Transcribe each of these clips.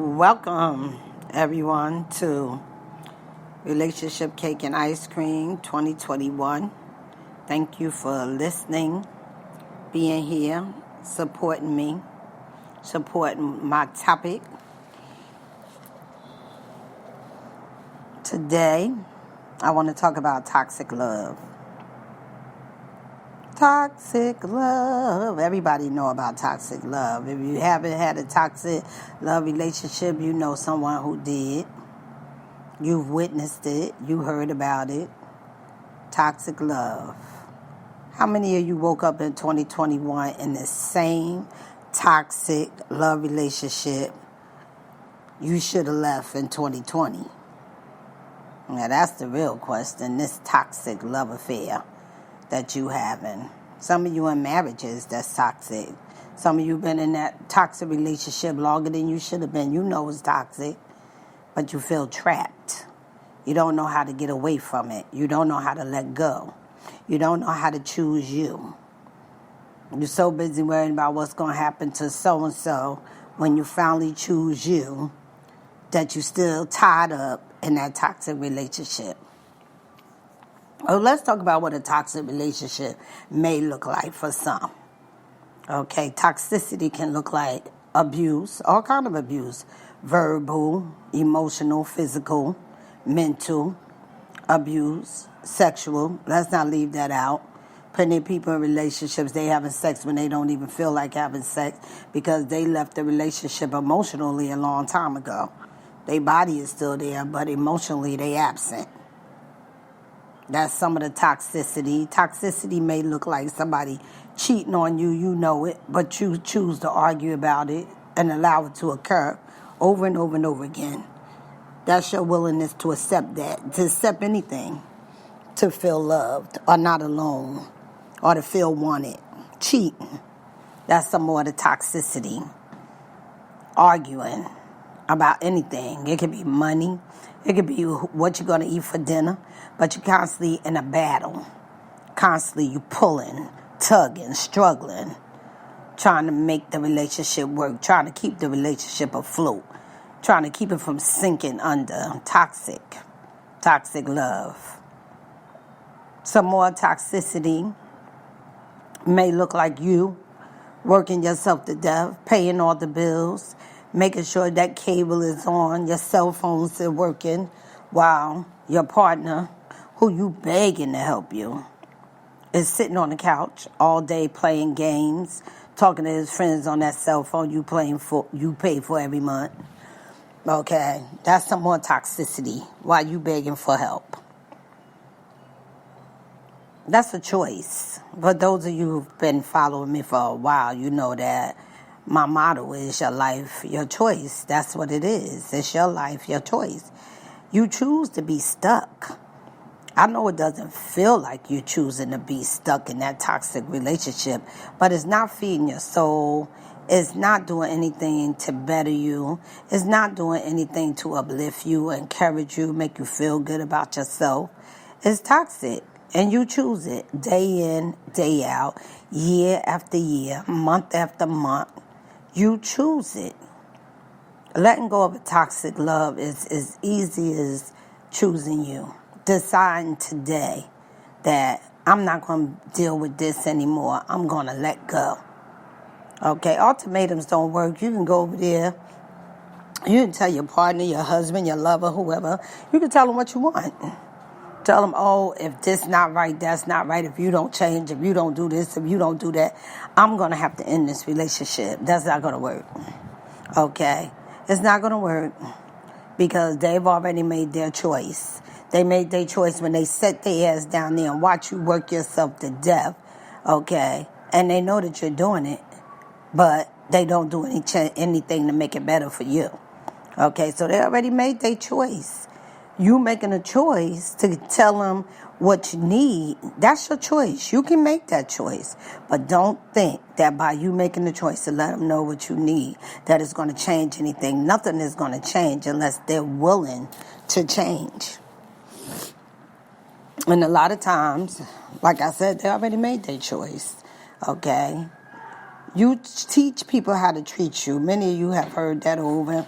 Welcome, everyone, to Relationship Cake and Ice Cream 2021. Thank you for listening, being here, supporting me, supporting my topic. Today, I want to talk about toxic love. Toxic love. Everybody know about toxic love. If you haven't had a toxic love relationship, you know someone who did. You've witnessed it. You heard about it. Toxic love. How many of you woke up in 2021 in the same toxic love relationship you should have left in 2020? Now that's the real question. This toxic love affair that you having. Some of you in marriages that's toxic. Some of you been in that toxic relationship longer than you should have been. You know it's toxic, but you feel trapped. You don't know how to get away from it. You don't know how to let go. You don't know how to choose you. You're so busy worrying about what's going to happen to so-and-so when you finally choose you that you're still tied up in that toxic relationship. Well, let's talk about what a toxic relationship may look like for some. Okay, toxicity can look like abuse, all kind of abuse. Verbal, emotional, physical, mental abuse, sexual. Let's not leave that out. Plenty of people in relationships, they having sex when they don't even feel like having sex because they left the relationship emotionally a long time ago. Their body is still there, but emotionally they absent. That's some of the toxicity. Toxicity may look like somebody cheating on you, you know it, but you choose to argue about it and allow it to occur over and over and over again. That's your willingness to accept that, to accept anything, to feel loved or not alone, or to feel wanted. Cheating. That's some more of the toxicity. Arguing about anything. It could be money. It could be what you're going to eat for dinner. But you're constantly in a battle. Constantly you pulling, tugging, struggling, trying to make the relationship work, trying to keep the relationship afloat, trying to keep it from sinking under. Toxic love. Some more toxicity may look like you working yourself to death, paying all the bills, making sure that cable is on, your cell phones are working, while your partner, who you begging to help you, is sitting on the couch all day playing games, talking to his friends on that cell phone you pay for every month. Okay, that's some more toxicity while you begging for help. That's a choice. For those of you who've been following me for a while, you know that my motto is your life, your choice. That's what it is. It's your life, your choice. You choose to be stuck. I know it doesn't feel like you're choosing to be stuck in that toxic relationship, but it's not feeding your soul. It's not doing anything to better you. It's not doing anything to uplift you, encourage you, make you feel good about yourself. It's toxic, and you choose it day in, day out, year after year, month after month. You choose it. Letting go of a toxic love is as easy as choosing you. Deciding today that I'm not going to deal with this anymore. I'm going to let go. Okay, ultimatums don't work. You can go over there. You can tell your partner, your husband, your lover, whoever. You can tell them what you want. Tell them, oh, if this not right, that's not right. If you don't change, if you don't do this, if you don't do that, I'm going to have to end this relationship. That's not going to work. Okay? It's not going to work because they've already made their choice. They made their choice when they set their ass down there and watch you work yourself to death. Okay? And they know that you're doing it, but they don't do anything to make it better for you. Okay? So they already made their choice. You making a choice to tell them what you need, that's your choice. You can make that choice. But don't think that by you making the choice to let them know what you need, that it's going to change anything. Nothing is going to change unless they're willing to change. And a lot of times, like I said, they already made their choice. Okay? You teach people how to treat you. Many of you have heard that over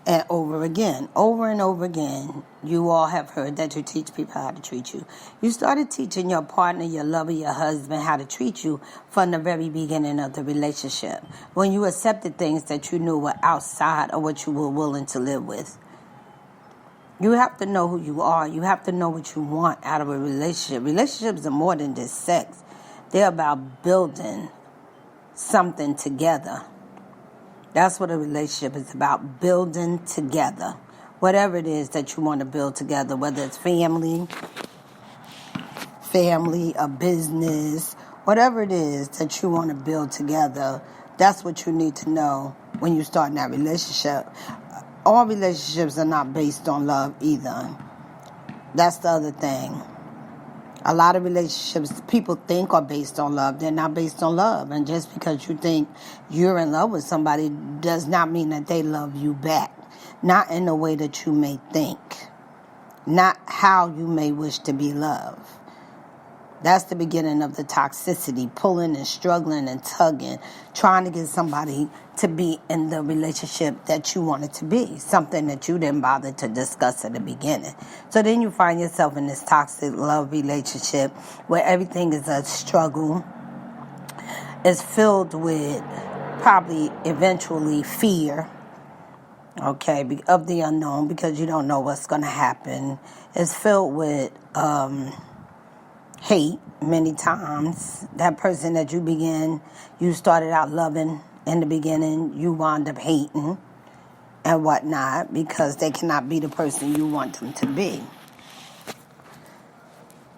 and over again, over and over again, you all have heard that you teach people how to treat you. You started teaching your partner, your lover, your husband how to treat you from the very beginning of the relationship. When you accepted things that you knew were outside of what you were willing to live with. You have to know who you are. You have to know what you want out of a relationship. Relationships are more than just sex. They're about building something together. That's what a relationship is about, building together. Whatever it is that you want to build together, whether it's family, a business, whatever it is that you want to build together, that's what you need to know when you start in that relationship. All relationships are not based on love either. That's the other thing. A lot of relationships people think are based on love. They're not based on love. And just because you think you're in love with somebody does not mean that they love you back. Not in the way that you may think. Not how you may wish to be loved. That's the beginning of the toxicity, pulling and struggling and tugging, trying to get somebody to be in the relationship that you want it to be, something that you didn't bother to discuss at the beginning. So then you find yourself in this toxic love relationship where everything is a struggle. It's filled with probably eventually fear, okay, of the unknown because you don't know what's going to happen. It's filled with hate many times. That person that you started out loving in the beginning, you wound up hating and whatnot because they cannot be the person you want them to be.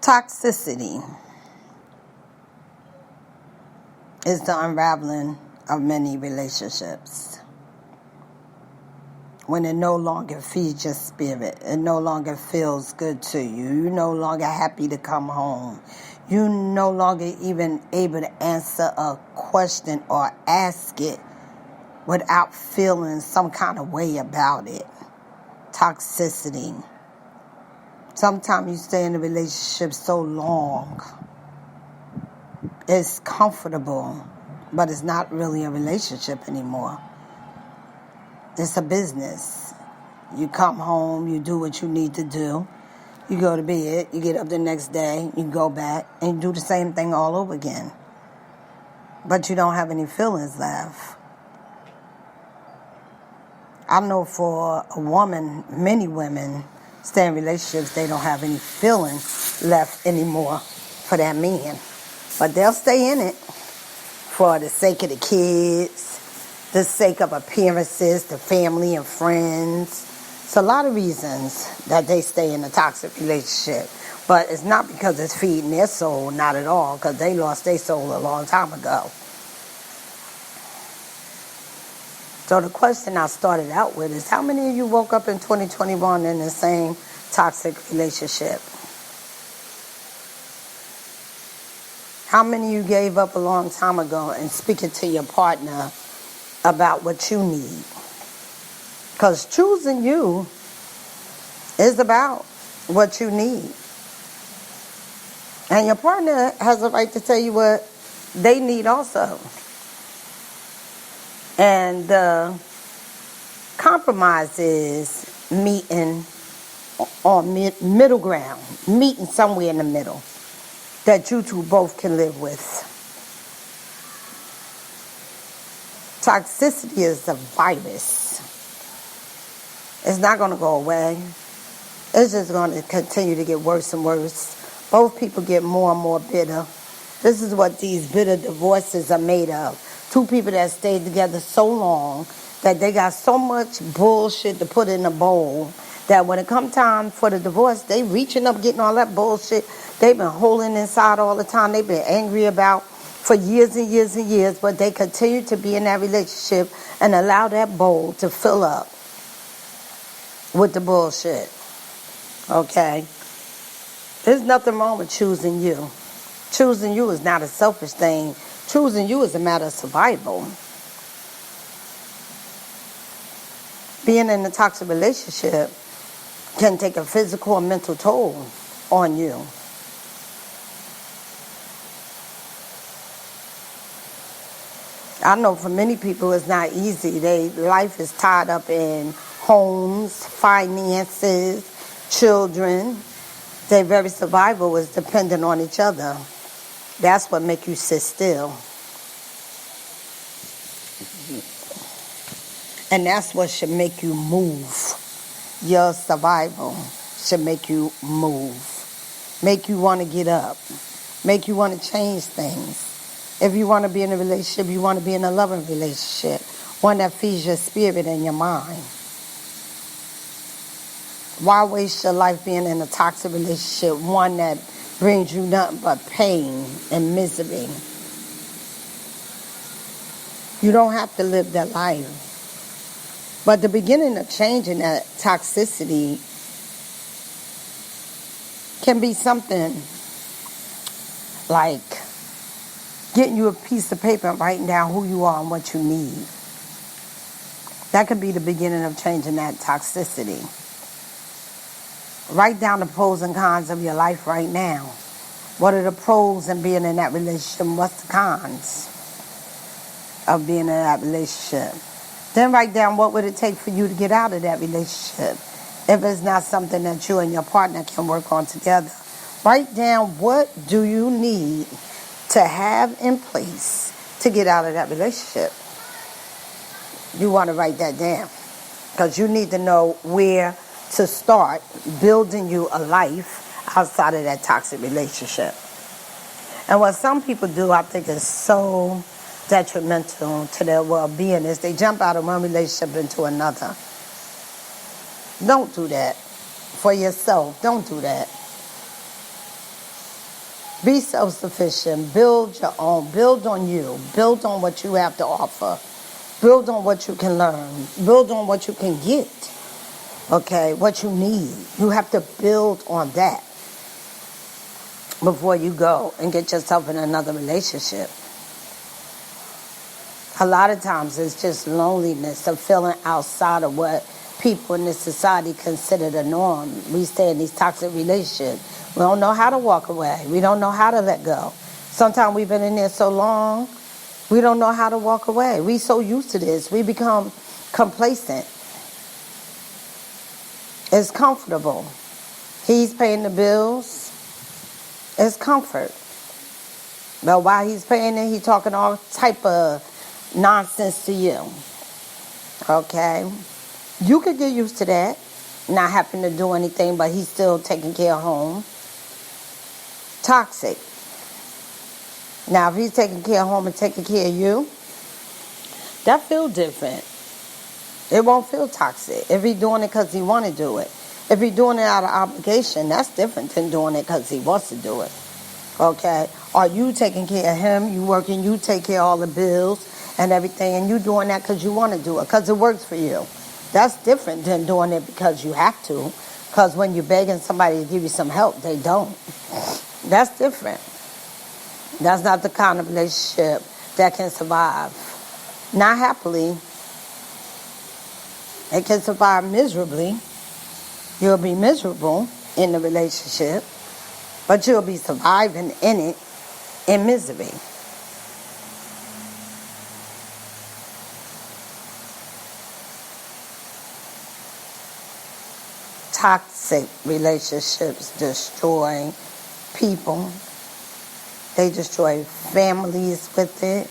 Toxicity is the unraveling of many relationships. When it no longer feeds your spirit, it no longer feels good to you. You're no longer happy to come home. You're no longer even able to answer a question or ask it without feeling some kind of way about it. Toxicity. Sometimes you stay in a relationship so long. It's comfortable, but it's not really a relationship anymore. It's a business. You come home, you do what you need to do. You go to bed, you get up the next day, you go back, and you do the same thing all over again. But you don't have any feelings left. I know for a woman, many women stay in relationships, they don't have any feelings left anymore for that man. But they'll stay in it for the sake of the kids, the sake of appearances, the family and friends. It's a lot of reasons that they stay in a toxic relationship. But it's not because it's feeding their soul, not at all, because they lost their soul a long time ago. So the question I started out with is, how many of you woke up in 2021 in the same toxic relationship? How many of you gave up a long time ago and speaking to your partner about what you need? Because choosing you is about what you need. And your partner has a right to tell you what they need also. And the compromise is meeting on middle ground, meeting somewhere in the middle that you two both can live with. Toxicity is a virus. It's not going to go away. It's just going to continue to get worse and worse. Both people get more and more bitter. This is what these bitter divorces are made of. Two people that stayed together so long that they got so much bullshit to put in a bowl that when it come time for the divorce, they reaching up getting all that bullshit they've been holding inside all the time. They've been angry about for years and years and years, but they continue to be in that relationship and allow that bowl to fill up with the bullshit. Okay? There's nothing wrong with choosing you. Choosing you is not a selfish thing. Choosing you is a matter of survival. Being in a toxic relationship can take a physical and mental toll on you. I know for many people it's not easy. Life is tied up in homes, finances, children. Their very survival is dependent on each other. That's what makes you sit still. And that's what should make you move. Your survival should make you move. Make you want to get up. Make you want to change things. If you want to be in a relationship, you want to be in a loving relationship. One that feeds your spirit and your mind. Why waste your life being in a toxic relationship? One that brings you nothing but pain and misery. You don't have to live that life. But the beginning of changing that toxicity can be something like getting you a piece of paper and writing down who you are and what you need. That could be the beginning of changing that toxicity. Write down the pros and cons of your life right now. What are the pros in being in that relationship? What's the cons of being in that relationship? Then write down what would it take for you to get out of that relationship if it's not something that you and your partner can work on together. Write down what do you need to have in place to get out of that relationship. You want to write that down because you need to know where to start building you a life outside of that toxic relationship. And what some people do, I think, is so detrimental to their well-being is they jump out of one relationship into another. Don't do that for yourself. Don't do that. Be self-sufficient. Build your own. Build on you. Build on what you have to offer. Build on what you can learn. Build on what you can get. Okay, what you need. You have to build on that before you go and get yourself in another relationship. A lot of times it's just loneliness of feeling outside of what people in this society consider the norm. We stay in these toxic relationships. We don't know how to walk away. We don't know how to let go. Sometimes we've been in there so long, we don't know how to walk away. We so used to this. We become complacent. It's comfortable. He's paying the bills. It's comfort. But while he's paying it, he's talking all type of nonsense to you. Okay? You could get used to that. Not having to do anything, but he's still taking care of home. Toxic. Now, if he's taking care of home and taking care of you, that feels different. It won't feel toxic. If he's doing it because he want to do it. If he's doing it out of obligation, that's different than doing it because he wants to do it. Okay? Are you taking care of him? You working, you take care of all the bills and everything, and you doing that because you want to do it, because it works for you. That's different than doing it because you have to. Because when you're begging somebody to give you some help, they don't. That's different. That's not the kind of relationship that can survive. Not happily. It can survive miserably. You'll be miserable in the relationship, but you'll be surviving in it in misery. Toxic relationships destroy people. They destroy families with it.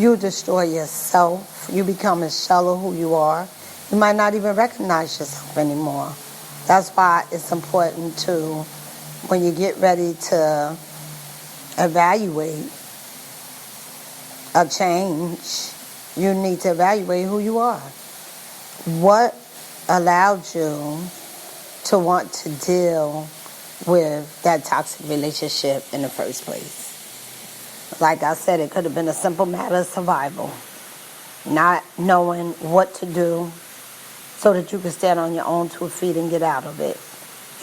You destroy yourself. You become a shell of who you are. You might not even recognize yourself anymore. That's why it's important to, when you get ready to evaluate a change, you need to evaluate who you are. What allowed you to want to deal with that toxic relationship in the first place? Like I said, it could have been a simple matter of survival. Not knowing what to do so that you could stand on your own 2 feet and get out of it.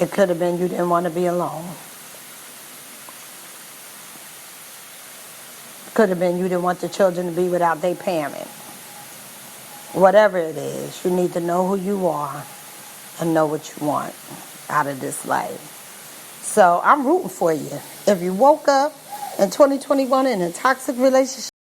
It could have been you didn't want to be alone. It could have been you didn't want the children to be without their parent. Whatever it is, you need to know who you are and know what you want out of this life. So I'm rooting for you. If you woke up in 2021 in a toxic relationship,